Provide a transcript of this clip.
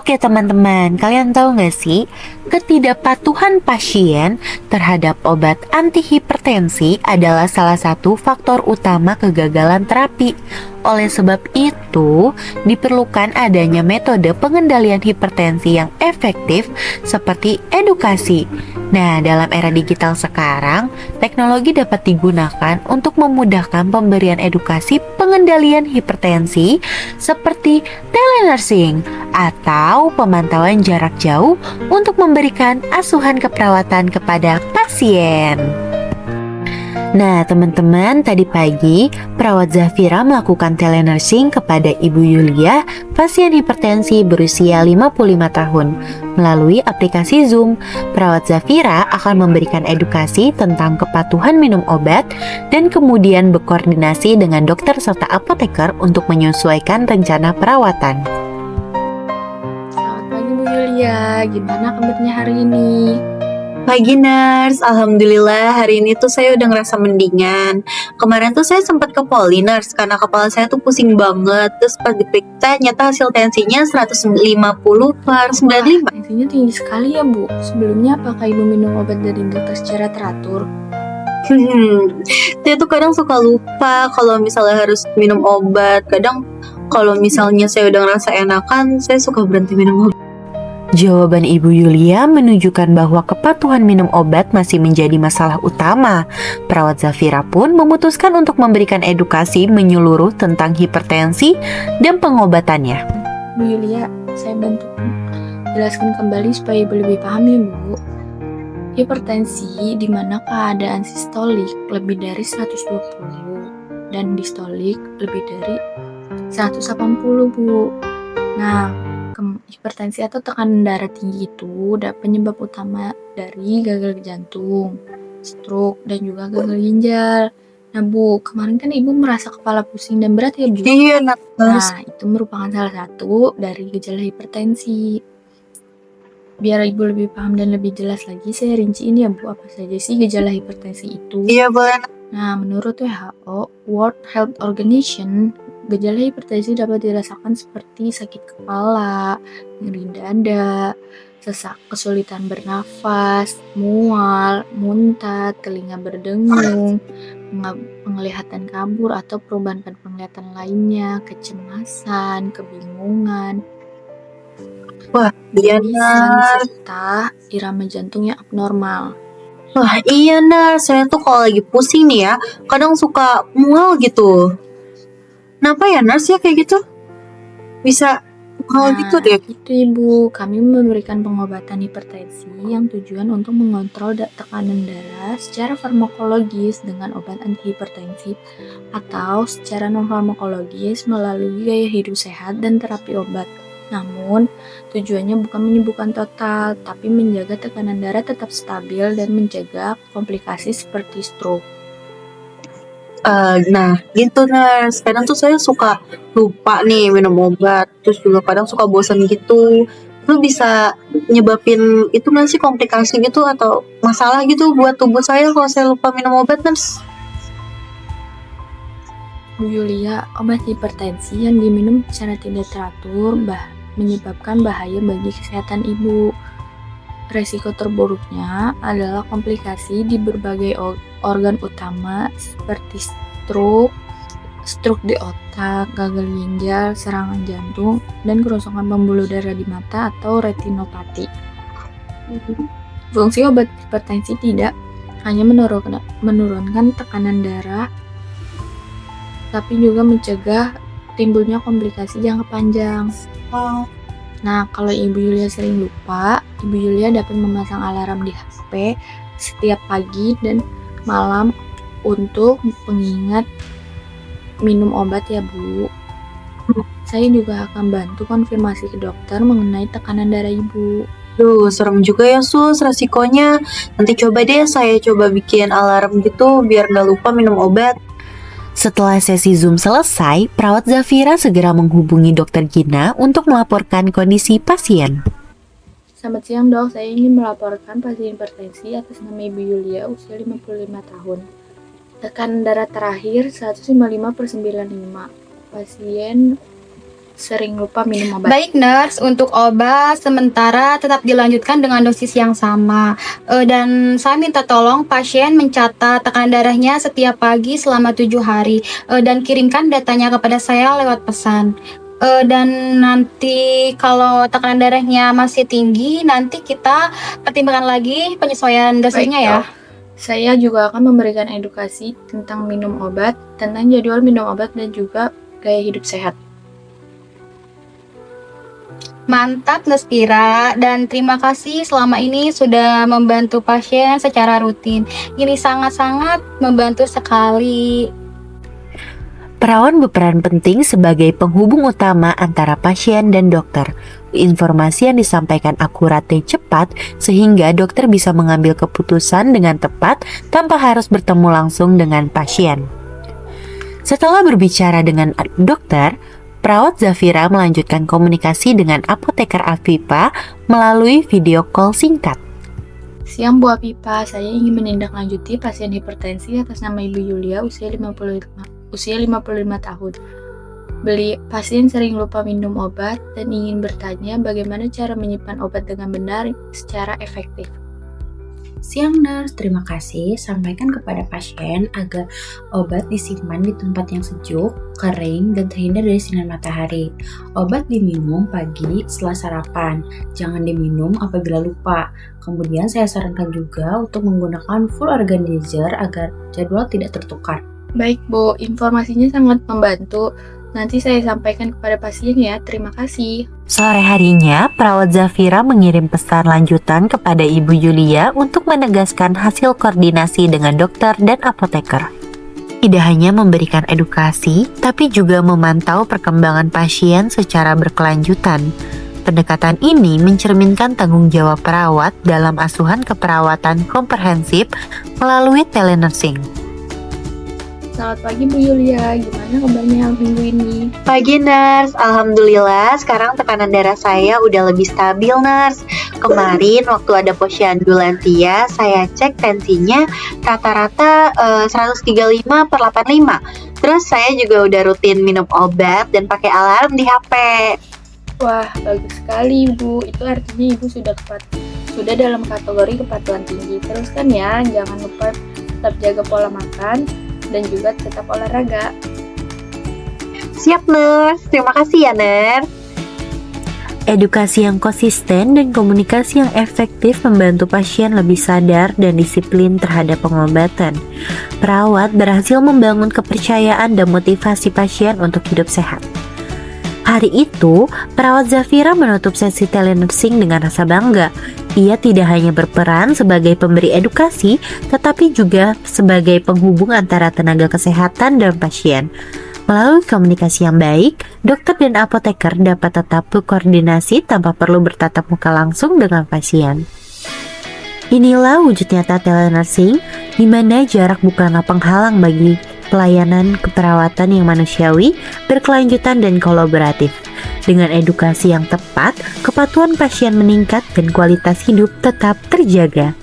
Oke teman-teman, kalian tahu nggak sih, ketidakpatuhan pasien terhadap obat antihipertensi adalah salah satu faktor utama kegagalan terapi. Oleh sebab itu, diperlukan adanya metode pengendalian hipertensi yang efektif seperti edukasi. Nah, dalam era digital sekarang, teknologi dapat digunakan untuk memudahkan pemberian edukasi pengendalian hipertensi seperti telenursing atau pemantauan jarak jauh untuk memberikan asuhan keperawatan kepada pasien. Nah, teman-teman, tadi pagi perawat Zafira melakukan telenursing kepada Ibu Yulia, pasien hipertensi berusia 55 tahun. Melalui aplikasi Zoom, perawat Zafira akan memberikan edukasi tentang kepatuhan minum obat dan kemudian berkoordinasi dengan dokter serta apoteker untuk menyesuaikan rencana perawatan. Selamat pagi Bu Yulia, gimana kabarnya hari ini? Pagi nurse, alhamdulillah hari ini tuh saya udah ngerasa mendingan. Kemarin tuh saya sempat ke poli nurse karena kepala saya tuh pusing banget. Terus pas diperiksa nyata hasil tensinya 150/95. Tensinya tinggi sekali ya Bu. Sebelumnya apakah Ibu minum obat dari dokter secara teratur? Saya tuh kadang suka lupa kalau misalnya harus minum obat. Kadang kalau misalnya saya udah ngerasa enakan, saya suka berhenti minum obat. Jawaban Ibu Yulia menunjukkan bahwa kepatuhan minum obat masih menjadi masalah utama. Perawat Zafira pun memutuskan untuk memberikan edukasi menyeluruh tentang hipertensi dan pengobatannya. Bu Yulia, saya bantu jelaskan kembali supaya Ibu lebih paham ya Bu. Hipertensi di mana keadaan sistolik lebih dari 120 dan distolik lebih dari 180 Bu. Nah, hipertensi atau tekanan darah tinggi itu penyebab utama dari gagal jantung, stroke, dan juga gagal ginjal. Nah Bu, kemarin kan Ibu merasa kepala pusing dan berat ya Bu? Iya, Nah, itu merupakan salah satu dari gejala hipertensi. Biar Ibu lebih paham dan lebih jelas lagi, saya rinciin ya Bu, apa saja sih gejala hipertensi itu. Iya boleh. Nah, menurut WHO, World Health Organization, gejala hipertensi dapat dirasakan seperti sakit kepala, nyeri dada, sesak, kesulitan bernafas, mual, muntah, telinga berdengung, penglihatan kabur atau perubahan pada penglihatan lainnya, kecemasan, kebingungan. Wah, iya nurse. Serta irama jantung yang abnormal. Wah iya nurse, saya tuh kalau lagi pusing nih ya, kadang suka mual gitu. Kenapa ya nurse ya kayak gitu? Bisa mual gitu deh. Itu Ibu, kami memberikan pengobatan hipertensi yang tujuan untuk mengontrol tekanan darah secara farmakologis dengan obat antihipertensi atau secara non-farmakologis melalui gaya hidup sehat dan terapi obat. Namun, tujuannya bukan menyembuhkan total, tapi menjaga tekanan darah tetap stabil dan mencegah komplikasi seperti stroke. Nah, gitu nurse. Kadang tuh saya suka lupa nih minum obat, terus juga kadang suka bosan gitu. Itu bisa nyebabin itu nggak sih komplikasi gitu atau masalah gitu buat tubuh saya kalau saya lupa minum obat nurse? Bu Yulia, obat hipertensi yang diminum secara tidak teratur menyebabkan bahaya bagi kesehatan Ibu. Resiko terburuknya adalah komplikasi di berbagai organ utama seperti stroke di otak, gagal ginjal, serangan jantung, dan kerusakan pembuluh darah di mata atau retinopati. Fungsi obat hipertensi tidak hanya menurunkan tekanan darah, tapi juga mencegah timbulnya komplikasi jangka panjang. Nah, kalau Ibu Yulia sering lupa, Ibu Yulia dapat memasang alarm di HP setiap pagi dan malam untuk pengingat minum obat ya Bu. Saya juga akan bantu konfirmasi ke dokter mengenai tekanan darah Ibu. Duh, serem juga ya sus resikonya. Nanti coba deh saya coba bikin alarm gitu biar gak lupa minum obat. Setelah sesi Zoom selesai, perawat Zafira segera menghubungi Dokter Gina untuk melaporkan kondisi pasien. Selamat siang dok, saya ingin melaporkan pasien hipertensi atas nama Ibu Yulia usia 55 tahun. Tekanan darah terakhir 155/95. Pasien sering lupa minum obat. Baik nurse, untuk obat sementara tetap dilanjutkan dengan dosis yang sama. Dan saya minta tolong pasien mencatat tekanan darahnya setiap pagi selama 7 hari. Dan kirimkan datanya kepada saya lewat pesan. Dan nanti kalau tekanan darahnya masih tinggi, nanti kita pertimbangkan lagi penyesuaian dosisnya Baik, ya. Dok. Saya juga akan memberikan edukasi tentang minum obat, tentang jadwal minum obat dan juga gaya hidup sehat. Mantap Nurse Pira, dan terima kasih selama ini sudah membantu pasien secara rutin. Ini sangat-sangat membantu sekali. Perawat berperan penting sebagai penghubung utama antara pasien dan dokter. Informasi yang disampaikan akurat dan cepat sehingga dokter bisa mengambil keputusan dengan tepat tanpa harus bertemu langsung dengan pasien. Setelah berbicara dengan dokter, perawat Zafira melanjutkan komunikasi dengan apoteker Afifa melalui video call singkat. Siang Bu Afifa, saya ingin menindaklanjuti pasien hipertensi atas nama Ibu Yulia usia 55 tahun. Pasien sering lupa minum obat dan ingin bertanya bagaimana cara menyimpan obat dengan benar secara efektif. Siang nurse, terima kasih. Sampaikan kepada pasien agar obat disimpan di tempat yang sejuk, kering, dan terhindar dari sinar matahari. Obat diminum pagi setelah sarapan, jangan diminum apabila lupa. Kemudian saya sarankan juga untuk menggunakan full organizer agar jadwal tidak tertukar. Baik Bu, informasinya sangat membantu. Nanti saya sampaikan kepada pasien ya, terima kasih. Sore harinya, perawat Zafira mengirim pesan lanjutan kepada Ibu Yulia untuk menegaskan hasil koordinasi dengan dokter dan apoteker. Tidak hanya memberikan edukasi, tapi juga memantau perkembangan pasien secara berkelanjutan. Pendekatan ini mencerminkan tanggung jawab perawat dalam asuhan keperawatan komprehensif melalui telenursing. Selamat pagi Bu Yulia, gimana kabarnya minggu ini? Pagi nurse, alhamdulillah sekarang tekanan darah saya udah lebih stabil nurse. Kemarin waktu ada posyandu lansia, saya cek tensinya rata-rata 135/85. Terus saya juga udah rutin minum obat dan pakai alarm di HP. Wah, bagus sekali Bu, itu artinya Ibu sudah dalam kategori kepatuhan tinggi. Teruskan ya, jangan lupa tetap jaga pola makan dan juga tetap olahraga. Siap nurse, terima kasih ya nurse. Edukasi yang konsisten dan komunikasi yang efektif membantu pasien lebih sadar dan disiplin terhadap pengobatan. Perawat berhasil membangun kepercayaan dan motivasi pasien untuk hidup sehat. Hari itu, perawat Zafira menutup sesi telenursing dengan rasa bangga. Ia tidak hanya berperan sebagai pemberi edukasi, tetapi juga sebagai penghubung antara tenaga kesehatan dan pasien. Melalui komunikasi yang baik, dokter dan apoteker dapat tetap berkoordinasi tanpa perlu bertatap muka langsung dengan pasien. Inilah wujud nyata telenursing, di mana jarak bukanlah penghalang bagi pelayanan keperawatan yang manusiawi, berkelanjutan dan kolaboratif. Dengan edukasi yang tepat, kepatuhan pasien meningkat dan kualitas hidup tetap terjaga.